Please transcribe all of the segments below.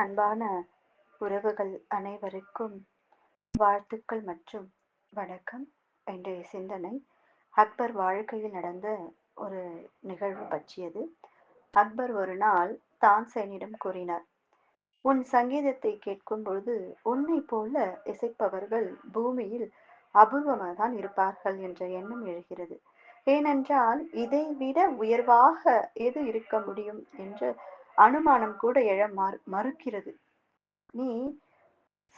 அன்பான உறவுகள் அனைவருக்கும் வாழ்த்துக்கள் மற்றும் வணக்கம். இன்றைய சிந்தனை அக்பர் வாழ்க்கையில் நடந்த ஒரு நிகழ்வு பற்றியது. அக்பர் ஒரு நாள் தான்சேனிடம் கூறினார், உன் சங்கீதத்தை கேட்கும் பொழுது உன்னை போல இசைப்பவர்கள் பூமியில் அபூர்வமாகத்தான் இருப்பார்கள் என்ற எண்ணம் எழுகிறது. ஏனென்றால் இதைவிட உயர்வாக எது இருக்க முடியும் என்ற அனுமானம் கூட எழ மறுக்கிறது. நீ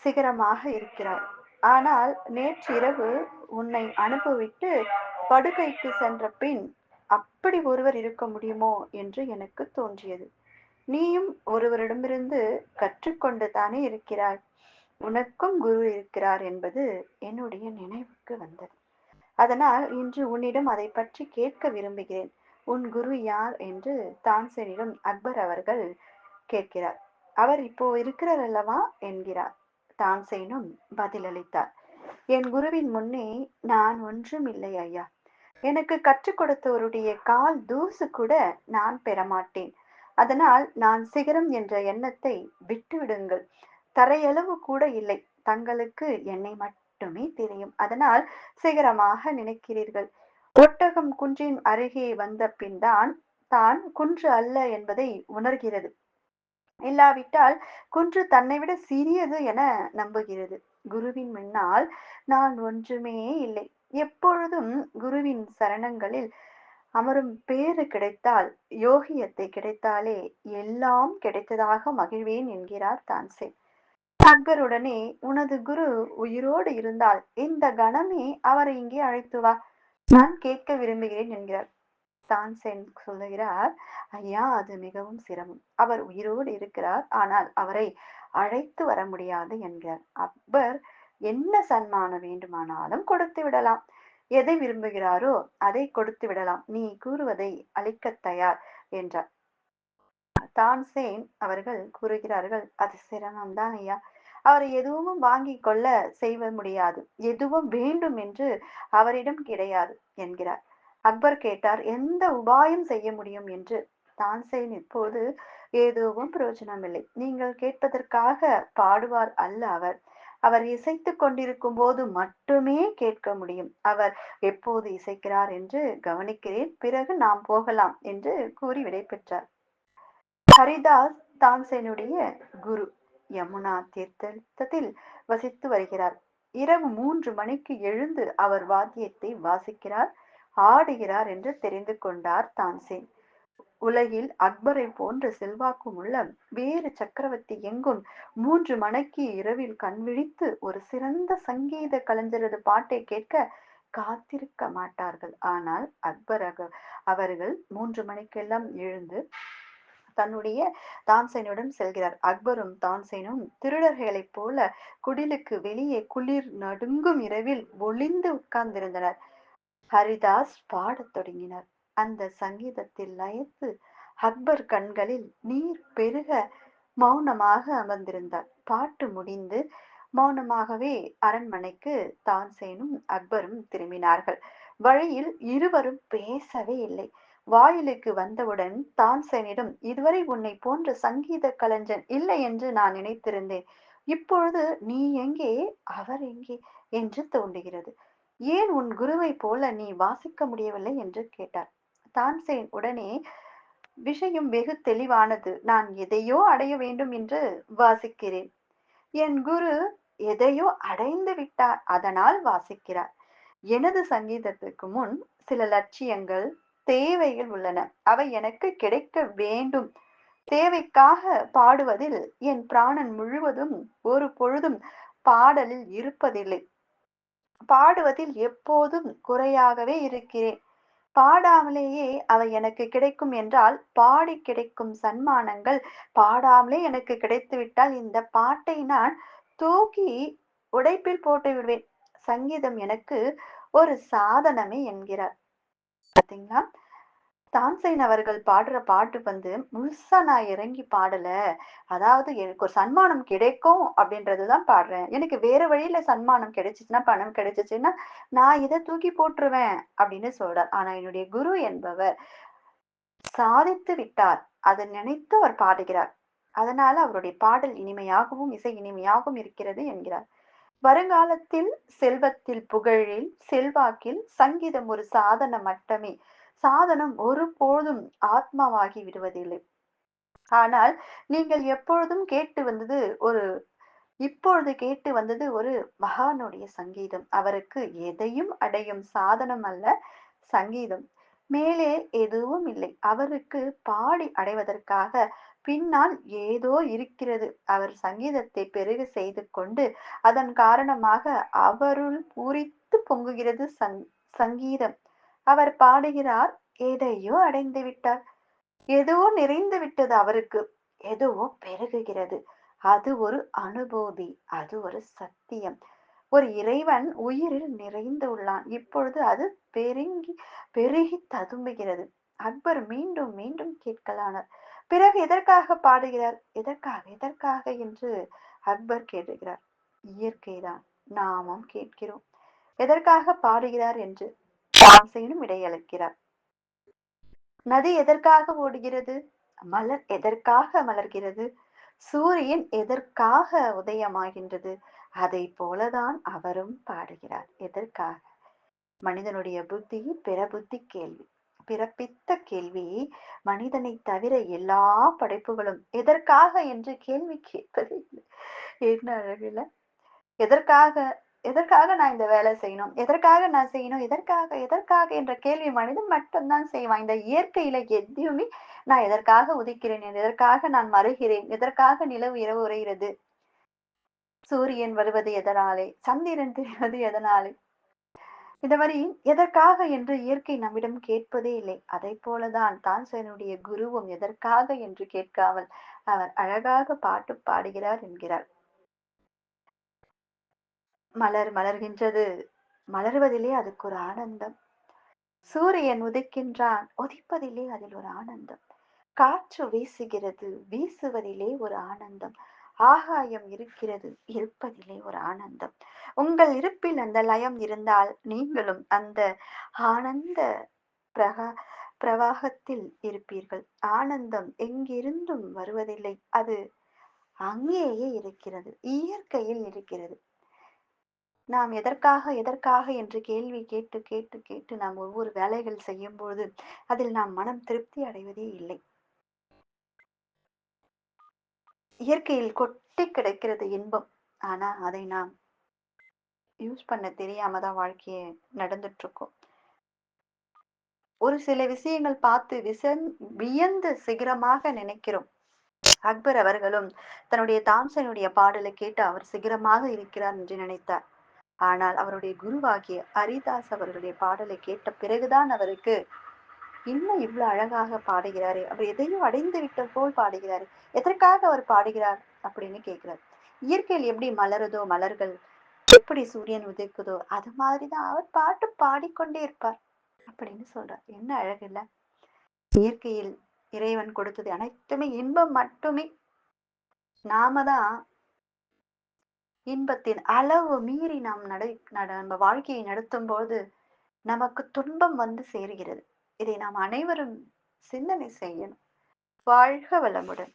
சிகரமாக இருக்கிறாய். ஆனால் நேற்றிரவு உன்னை அனுப்பிவிட்டு படுக்கைக்கு சென்ற பின் அப்படி ஒருவர் இருக்க முடியுமோ என்று எனக்கு தோன்றியது. நீயும் ஒருவரிடமிருந்து கற்றுக்கொண்டு தானே இருக்கிறாய். உனக்கும் குரு இருக்கிறார் என்பது என்னுடைய நினைவுக்கு வந்தது. அதனால் இன்று உன்னிடம் அதை பற்றி கேட்க விரும்புகிறேன். உன் குரு யார் என்று தான்சேனிடம் அக்பர் அவர்கள் கேட்கிறார். அவர் இப்போ இருக்கிறார் அல்லவா என்கிறார். தான்சேனும் பதிலளித்தார், என் குருவின் முன்னே நான் ஒன்றும் இல்லை ஐயா. எனக்கு கற்றுக் கொடுத்தவருடைய கால் தூசு கூட நான் பெறமாட்டேன். அதனால் நான் சிகரம் என்ற எண்ணத்தை விட்டுவிடுங்கள். தரையளவு கூட இல்லை. தங்களுக்கு என்னை மட்டுமே தெரியும். அதனால் சிகரமாக நினைக்கிறீர்கள். ஒட்டகம் குன்றின் அருகே வந்த பின் தான் குன்று அல்ல என்பதை உணர்கிறது. இல்லாவிட்டால் குன்று தன்னை விட சிறியது என நம்புகிறது. குருவின் முன்னால் நான் ஒன்றுமே இல்லை. எப்பொழுதும் குருவின் சரணங்களில் அமரும் பேறு கிடைத்தால், யோகியத்தை கிடைத்தாலே எல்லாம் கிடைத்ததாக மகிழ்வேன் என்கிறார் தான்சேன். அக்பருடனே, உனது குரு உயிரோடு இருந்தால் இந்த கணமே அவரை இங்கே அழைத்து வா, நான் கேட்க விரும்புகிறேன் என்கிறார். தான்சேன் சொல்லுகிறார், ஐயா, அது மிகவும் சிரமம். அவர் உயிரோடு இருக்கிறார், ஆனால் அவரை அழைத்து வர முடியாது என்கிறார். அக்பர், என்ன சன்மானம் வேண்டுமானாலும் கொடுத்து விடலாம். எதை விரும்புகிறாரோ அதை கொடுத்து விடலாம். நீ கூறுவதை அளிக்க தயார் என்றார். தான்சேன் அவர்கள் கூறுகிறார்கள், அது சிரமம்தான் ஐயா. அவரை எதுவும் வாங்கி கொள்ள செய்ய முடியாது. எதுவும் வேண்டும் என்று அவரிடம் கிடையாது என்கிறார். அக்பர் கேட்டார், எந்த உபாயம் செய்ய முடியும் என்று. தான்சேன், இப்போது எதுவும் பிரயோஜனமில்லை. நீங்கள் கேட்பதற்காக பாடுவார் அல்ல அவர். அவர் இசைத்துக் கொண்டிருக்கும் போது மட்டுமே கேட்க முடியும். அவர் எப்போது இசைக்கிறார் என்று கவனிக்கிறேன், பிறகு நாம் போகலாம் என்று கூறி விடை பெற்றார். ஹரிதாஸ் தான்சேனுடைய குரு யமுனா தீர்த்தத்தில் வசித்து வருகிறார். இரவு 3 மணிக்கு எழுந்து அவர் வாத்தியத்தை வாசிக்கிறார், ஆடுகிறார் என்று தெரிந்து கொண்டார் தான்சேன். உலகில் அக்பரை போன்ற செல்வாக்கும் உள்ள வேறு சக்கரவர்த்தி எங்கும் 3 மணிக்கு இரவில் கண்விழித்து ஒரு சிறந்த சங்கீத கலைஞரது பாட்டை கேட்க காத்திருக்க மாட்டார்கள். ஆனால் அக்பர் அவர்கள் 3 மணிக்கெல்லாம் எழுந்து தன்னுடைய தான்சேனுடன் செல்கிறார். அக்பரும் தான்சேனும் திருடர்களைப் போல குடிலுக்கு வெளியே குளிர் நடுங்கும் இரவில் ஒளிந்து உட்கார்ந்திருந்தனர். ஹரிதாஸ் பாடத் தொடங்கினார். அந்த சங்கீதத்தில் லயித்து அக்பர் கண்களில் நீர் பெருக மௌனமாக அமர்ந்திருந்தார். பாட்டு முடிந்து மௌனமாகவே அரண்மனைக்கு தான்சேனும் அக்பரும் திரும்பினார்கள். வழியில் இருவரும் பேசவே இல்லை. வாயிலுக்கு வந்தவுடன் தான்சேனிடம், இதுவரை உன்னை போன்ற சங்கீத கலைஞன் இல்லை என்று நான் நினைத்திருந்தேன். இப்பொழுது நீ எங்கே, அவர் எங்கே என்று தோன்றுகிறது. ஏன் உன் குருவை போல நீ வாசிக்க முடியவில்லை என்று கேட்டார். தான்சேன் உடனே, விஷயம் வெகு தெளிவானது. நான் எதையோ அடைய வேண்டும் என்று வாசிக்கிறேன். என் குரு எதையோ அடைந்து விட்டார், அதனால் வாசிக்கிறார். எனது சங்கீதத்துக்கு முன் சில லட்சியங்கள், தேவைகள் உள்ளன. அவை எனக்கு கிடைக்க வேண்டும். தேவைக்காக பாடுவதில் என் பிராணன் முழுவதும் ஒரு பொழுதும் பாடலில் இருப்பதில்லை. பாடுவதில் எப்போதும் குறையாகவே இருக்கிறேன். பாடாமலேயே அவை எனக்கு கிடைக்கும் என்றால், பாடி கிடைக்கும் சன்மானங்கள் பாடாமலே எனக்கு கிடைத்துவிட்டால் இந்த பாட்டை நான் தூக்கி உடைப்பில் போட்டு விடுவேன். சங்கீதம் எனக்கு ஒரு சாதனமே என்கிறார். பாத்தீங்களா? தான்சேன் அவர்கள் பாடுற பாட்டு முழுசா நான் இறங்கி பாடல. அதாவது எனக்கு ஒரு சன்மானம் கிடைக்கும் அப்படின்றதுதான் பாடுறேன். எனக்கு வேற வழியில சன்மானம் கிடைச்சிச்சுன்னா, பணம் கிடைச்சிச்சுன்னா நான் இதை தூக்கி போட்டுருவேன் அப்படின்னு சொல்றார். ஆனா என்னுடைய குரு என்பவர் சாதித்து விட்டார், அதை நினைத்து அவர் பாடுகிறார். அதனால அவருடைய பாடல் இனிமையாகவும், இசை இனிமையாகவும் இருக்கிறது என்கிறார். வருங்காலத்தில் செல்வத்தில், புகழில், செல்வாக்கில் சங்கீதம் ஒரு சாதனம் மட்டுமே. சாதனம் ஒருபோதும் ஆத்மாவாகி விடுவதில்லை. ஆனால் நீங்கள் எப்பொழுதும் கேட்டு வந்தது ஒரு இப்பொழுது கேட்டு வந்தது ஒரு மகானுடைய சங்கீதம். அவருக்கு எதையும் அடையும் சாதனம் அல்ல சங்கீதம். மேலே எதுவும் இல்லை. அவருக்கு பாடி அடைவதற்காக பின்னால் ஏதோ இருக்கிறது. அவர் சங்கீதத்தை பெருக செய்து கொண்டு அதன் காரணமாக அவருள் பூரித்து பொங்குகிறது சங்கீதம். அவர் பாடுகிறார், எதையோ அடைந்து விட்டார். ஏதோ நிறைந்து விட்டது அவருக்கு. எதுவோ பெருகுகிறது. அது ஒரு அனுபூதி. அது ஒரு சத்தியம். ஒரு இறைவன் உயிரில் நிறைந்துள்ளான். இப்பொழுது அது பெருங்கி பெருகி ததும்புகிறது. அக்பர் மீண்டும் மீண்டும் கேட்கலானார். பிறகு எதற்காக பாடுகிறார்? எதற்காக எதற்காக என்று அக்பர் கேட்கிறார். இயற்கைதான். நாமும் கேட்கிறோம். எதற்காக பாடுகிறார் என்று தான்சேனும் இடையளிக்கிறார். நதி எதற்காக ஓடுகிறது? மலர் எதற்காக மலர்கிறது? சூரியன் எதற்காக உதயமாகின்றது? அதை போலதான் அவரும் பாடுகிறார். எதற்காக? மனிதனுடைய புத்தி பிறபுத்தி கேள்வி. பிறப்பித்த கேள்வி. மனிதனை தவிர எல்லா படைப்புகளும் எதற்காக என்று கேள்வி கேட்பதே இல்லை. என்ன அழகுல! எதற்காக எதற்காக நான் இந்த வேலை செய்யணும்? எதற்காக நான் செய்யணும்? எதற்காக எதற்காக என்ற கேள்வி மனிதன் மட்டும்தான் செய்வான். இந்த இயற்கையில எதையுமே நான் எதற்காக உதிக்கிறேன்? எதற்காக நான் மருகிறேன்? எதற்காக நிலவு இரவு உறைகிறது? சூரியன் வருவது எதனாலே? சந்திரன் தெரிவது எதனாலே? இந்த மாதிரி எதற்காக என்று இயற்கை நம்மிடம் கேட்பதே இல்லை. அதை போலதான் தான்சேனுடைய குருவும் எதற்காக என்று கேட்காமல் அவர் அழகாக பாட்டு பாடுகிறார் என்கிறார். மலர் மலர்கின்றது. மலர்வதிலே அதுக்கு ஒரு ஆனந்தம். சூரியன் உதிக்கின்றான். உதிப்பதிலே அதில் ஒரு ஆனந்தம். காற்று வீசுகிறது. வீசுவதிலே ஒரு ஆனந்தம். ஆகாயம் இருக்கிறது. இருப்பதிலே ஒரு ஆனந்தம். உங்கள் இருப்பில் அந்த லயம் இருந்தால் நீங்களும் அந்த ஆனந்த பிரகா பிரவாகத்தில் இருப்பீர்கள். ஆனந்தம் எங்கிருந்தும் வருவதில்லை. அது அங்கேயே இருக்கிறது. இயற்கையில் இருக்கிறது. நாம் எதற்காக எதற்காக என்று கேள்வி கேட்டு கேட்டு கேட்டு நாம் ஒவ்வொரு வேலைகள் செய்யும் பொழுது அதில் நாம் மனம் திருப்தி அடைவதே இல்லை. இயற்கையில் கொட்டி கிடைக்கிறது இன்பம். ஆனா அதை நாம் யூஸ் பண்ண தெரியாம தான் வாழ்க்கைய நடந்துட்டு இருக்கோம். ஒரு சில விஷயங்கள் பார்த்து வியந்து சிகரமாக நினைக்கிறோம். அக்பர் அவர்களும் தன்னுடைய தாம்சனுடைய பாடலை கேட்டு அவர் சிகரமாக இருக்கிறார் என்று நினைத்தார். ஆனால் அவருடைய குருவாகிய ஹரிதாஸ் அவர்களுடைய பாடலை கேட்ட பிறகுதான் அவருக்கு இன்னும் இவ்வளவு அழகாக பாடுகிறாரே, அவர் எதையும் அடைந்து விட்ட போல் பாடுகிறாரு. எதற்காக அவர் பாடுகிறார் அப்படின்னு கேட்கிறார். இயற்கையில் எப்படி மலருதோ மலர்கள், எப்படி சூரியன் உதிக்குதோ அது மாதிரிதான் அவர் பாட்டு பாடிக்கொண்டே இருப்பார் அப்படின்னு சொல்றார். என்ன அழகு இல்ல? இயற்கையில் இறைவன் கொடுத்தது அனைத்துமே இன்பம் மட்டுமே. நாம தான் இன்பத்தின் அளவு மீறி நாம் நம்ம வாழ்க்கையை நடத்தும் போது நமக்கு துன்பம் வந்து சேருகிறது. இதை நாம் அனைவரும் சிந்தனை செய்யணும். வாழ்க வளமுடன்.